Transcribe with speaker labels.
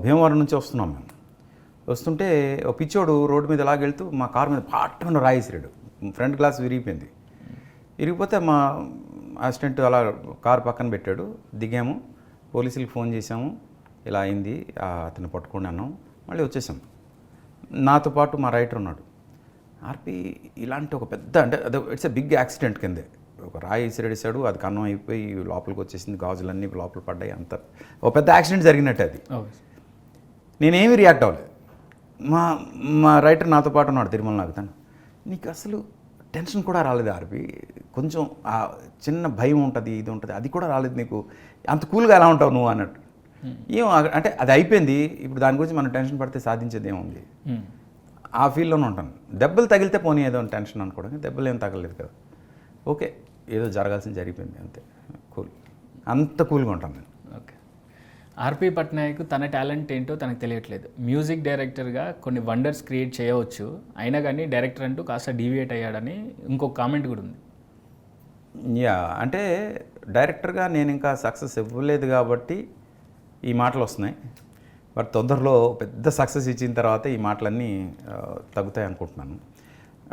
Speaker 1: భీమవరం నుంచి వస్తున్నాం మేము. వస్తుంటే ఒక పిచ్చోడు రోడ్డు మీద ఇలాగెళ్తూ మా కారు మీద పాటను రాయేసిరాడు. ఫ్రంట్ గ్లాస్ విరిగిపోయింది. విరిగిపోతే మా అసిస్టెంట్ అలా కారు పక్కన పెట్టాడు. దిగాము, పోలీసులకు ఫోన్ చేసాము, ఇలా అయింది, అతను పట్టుకోండి అన్నాం, మళ్ళీ వచ్చేసాం. నాతో పాటు మా రైటర్ ఉన్నాడు. ఆర్పి ఇలాంటి ఒక పెద్ద, అంటే అది ఇట్స్ ఎ బిగ్ యాక్సిడెంట్ కిందే. ఒక రాయి ఇసిరేసాడు, అది కన్నం అయిపోయి లోపలికి వచ్చేసింది, గాజులన్నీ లోపల పడ్డాయి, అంత ఒక పెద్ద యాక్సిడెంట్ జరిగినట్టు అది. నేనేమి రియాక్ట్ అవ్వలేదు. మా రైటర్ నాతో పాటు ఉన్నాడు, తిరుమల నాగుతాను. నీకు అసలు టెన్షన్ కూడా రాలేదు ఆర్పి? కొంచెం ఆ చిన్న భయం ఉంటుంది, ఇది ఉంటుంది, అది కూడా రాలేదు నీకు? అంత కూల్గా ఎలా ఉంటావు నువ్వు అన్నట్టు. ఏం అంటే అది అయిపోయింది, ఇప్పుడు దాని గురించి మనం టెన్షన్ పడితే సాధించేది ఏముంది, ఆ ఫీల్డ్లోనే ఉంటాను. దెబ్బలు తగిలితే పోనీ ఏదో టెన్షన్ అనుకోవడం, దెబ్బలు ఏం తగలేదు కదా, ఓకే ఏదో జరగాల్సింది జరిగిపోయింది అంతే, కూల్, అంత కూల్గా ఉంటాను నేను.
Speaker 2: ఓకే. ఆర్పి పట్నాయక్ తన టాలెంట్ ఏంటో తనకు తెలియట్లేదు. మ్యూజిక్ డైరెక్టర్గా కొన్ని వండర్స్ క్రియేట్ చేయవచ్చు, అయినా కానీ డైరెక్టర్ అంటూ కాస్త డీవియేట్ అయ్యాడని ఇంకొక కామెంట్ కూడా ఉంది.
Speaker 1: యా, అంటే డైరెక్టర్గా నేను ఇంకా సక్సెస్ ఇవ్వలేదు కాబట్టి ఈ మాటలు వస్తున్నాయి. బట్ తొందరలో పెద్ద సక్సెస్ ఇచ్చిన తర్వాత ఈ మాటలన్నీ తగ్గుతాయి అనుకుంటున్నాను.